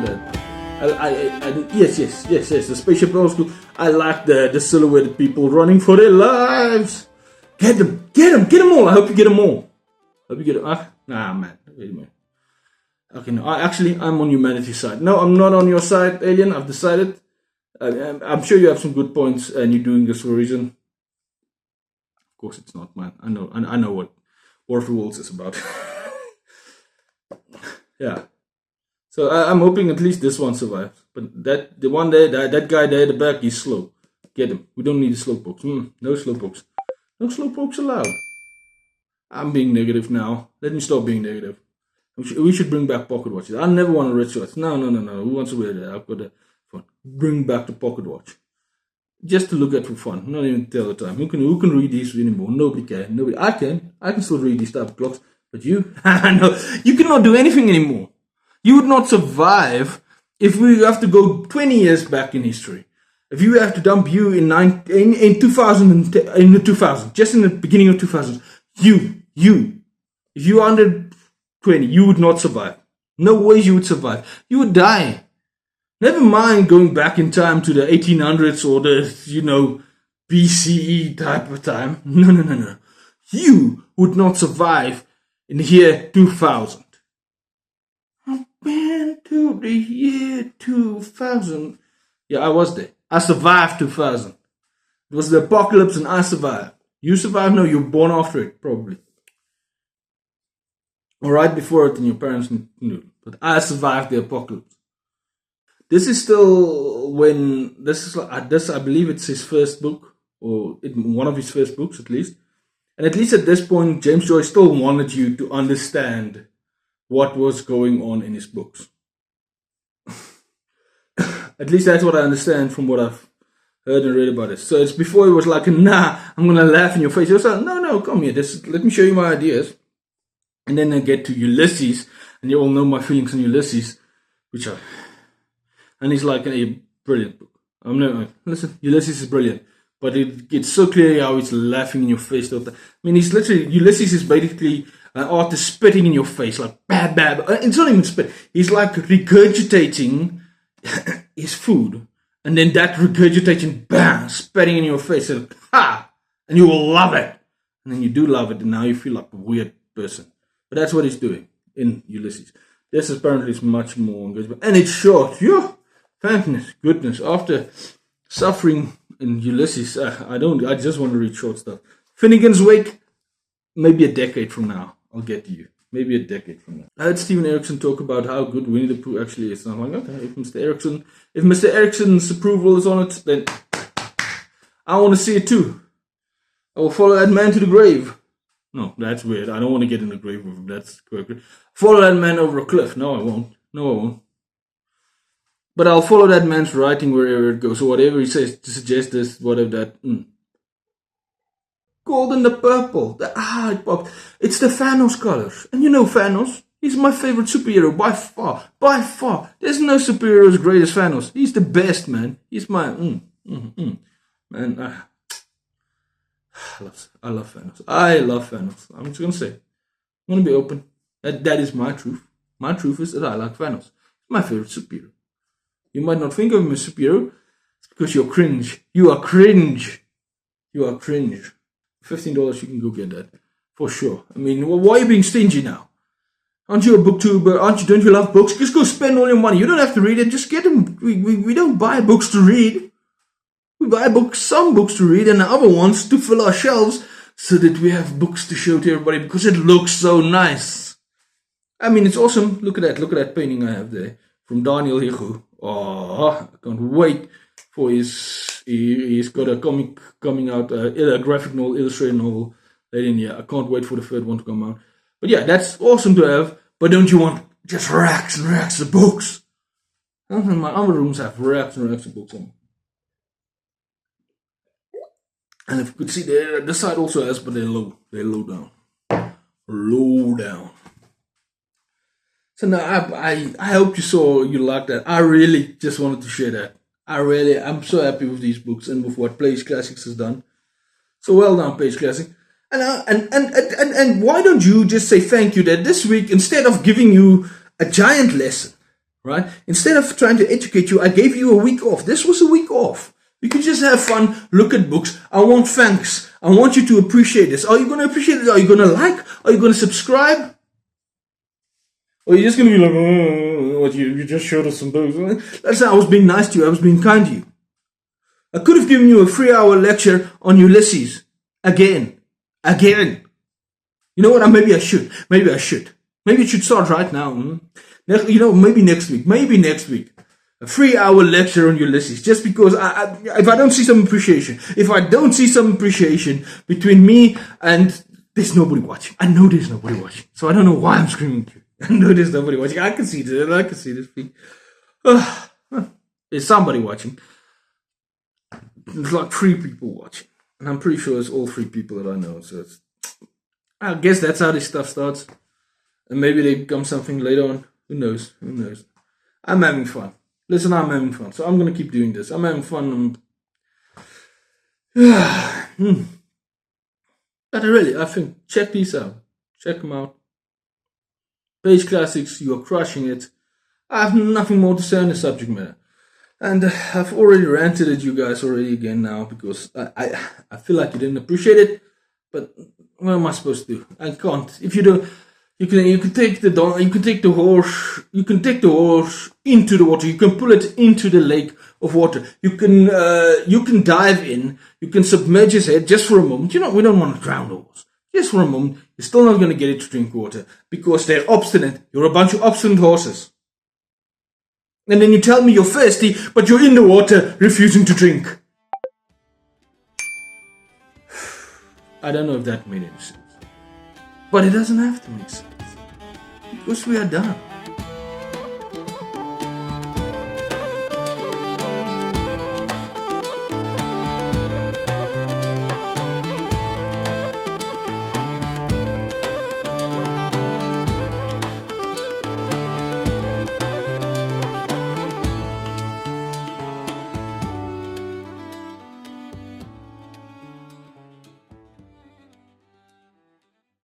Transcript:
that. Yes, the spaceship old school. I like the silhouetted people running for their lives. Get them all. I hope you get them all. Nah, man. Wait a minute. Okay, no. I'm on humanity's side. No, I'm not on your side, alien. I've decided. I'm sure you have some good points, and you're doing this for a reason. Of course, it's not, man. I know what War of the Worlds is about. Yeah. So I'm hoping at least this one survives. But the one there, that guy there at the back, he's slow. Get him. We don't need a slowpokes. No slowpokes. No slowpokes allowed. I'm being negative now. Let me stop being negative. We should bring back pocket watches. I never want a red watch. No. Who wants to wear that? I've got a fun. Bring back the pocket watch. Just to look at for fun. Not even tell the time. Who can read these anymore? Nobody can. Nobody. I can. I can still read these type of clocks. But you? No. You cannot do anything anymore. You would not survive if we have to go 20 years back in history. If you have to dump you in 2000, in the 2000s, just in the beginning of 2000s, if you are under 20, you would not survive. No ways you would survive. You would die. Never mind going back in time to the 1800s or the, BCE type of time. No. You would not survive in the year 2000. I've been to the year 2000. Yeah, I was there. I survived 2000. It was the apocalypse and I survived. You survived? No, you were born after it, probably. Or right before it and your parents knew. But I survived the apocalypse. This is still when, this I believe it's his first book, or one of his first books at least. And at least at this point, James Joyce still wanted you to understand what was going on in his books. At least that's what I understand from what I've heard and read about it. So it's before it was like, nah, I'm going to laugh in your face. He was like, no, come here. Let me show you my ideas. And then I get to Ulysses, and you all know my feelings on Ulysses, and he's like a brilliant book. Listen, Ulysses is brilliant, but it's so clear how he's laughing in your face. Ulysses is basically an artist spitting in your face, like bad. It's not even spit. He's like regurgitating his food, and then that regurgitation, bam, spitting in your face, and you will love it. And then you do love it, and now you feel like a weird person. But that's what he's doing in Ulysses. This apparently is much more engagement, and it's short. Thank goodness. After suffering in Ulysses, I just want to read short stuff. Finnegan's Wake, maybe a decade from now, I'll get to you. Maybe a decade from now. I heard Steven Erikson talk about how good Winnie the Pooh actually is. And I'm like, okay, if Mr. Erikson's approval is on it, then I want to see it too. I will follow that man to the grave. No, that's weird. I don't want to get in the grave with him. That's correct. Follow that man over a cliff. No, I won't. But I'll follow that man's writing wherever it goes. So whatever he says to suggest this, whatever that. Gold and the purple. It popped. It's the Thanos colors. And you know Thanos. He's my favorite superhero by far. By far. There's no superhero as great as Thanos. He's the best, man. He's my... Man, I love Thanos. I love Thanos. I'm just going to say. I'm going to be open. That is my truth. My truth is that I like Thanos. He's my favorite superhero. You might not think of him as a superhero. It's because you're cringe. You are cringe. $15 you can go get that. For sure. I mean, why are you being stingy now? Aren't you a booktuber? Don't you love books? Just go spend all your money. You don't have to read it. Just get them. We don't buy books to read. We buy some books to read and other ones to fill our shelves so that we have books to show to everybody because it looks so nice. I mean, it's awesome. Look at that painting I have there from Daniel Higo. Oh, I can't wait for he's got a comic coming out, a graphic novel, illustrated novel later in the year. I can't wait for the third one to come out. But yeah, that's awesome to have. But don't you want just racks and racks of books? My other rooms have racks and racks of books on. And if you could see, this side also has, but they're low. They're low down. Low down. So now I hope you liked that. I really just wanted to share that. I'm so happy with these books and with what Page Classics has done. So well done, Page Classic. And why don't you just say thank you that this week, instead of giving you a giant lesson, right? Instead of trying to educate you, I gave you a week off. This was a week off. You can just have fun, look at books. I want thanks. I want you to appreciate this. Are you going to appreciate it? Are you going to like? Are you going to subscribe? Or are you just going to be like, oh, what, you just showed us some books. That's how I was being nice to you. I was being kind to you. I could have given you a 3-hour lecture on Ulysses. Again. You know what? Maybe I should. Maybe it should start right now. Maybe next week. A 3-hour lecture on Ulysses. Just because if I don't see some appreciation. If I don't see some appreciation between me and there's nobody watching. I know there's nobody watching. So I don't know why I'm screaming to you. I know there's nobody watching. I can see this. There's somebody watching. There's like 3 people watching. And I'm pretty sure it's all 3 people that I know. So I guess that's how this stuff starts. And maybe they become something later on. Who knows? I'm having fun. Listen, I'm having fun. So I'm going to keep doing this. I'm having fun. But really, I think, check these out. Check them out. Page Classics, you are crushing it. I have nothing more to say on the subject matter. And I've already ranted at you guys already again now because I feel like you didn't appreciate it. But what am I supposed to do? I can't. If you don't, you can take the horse into the water. You can pull it into the lake of water. You can dive in. You can submerge his head just for a moment. We don't want to drown the horse. Just for a moment. You're still not going to get it to drink water because they're obstinate. You're a bunch of obstinate horses. And then you tell me you're thirsty, but you're in the water refusing to drink. I don't know if that made any sense. But it doesn't have to make sense. Because we are done.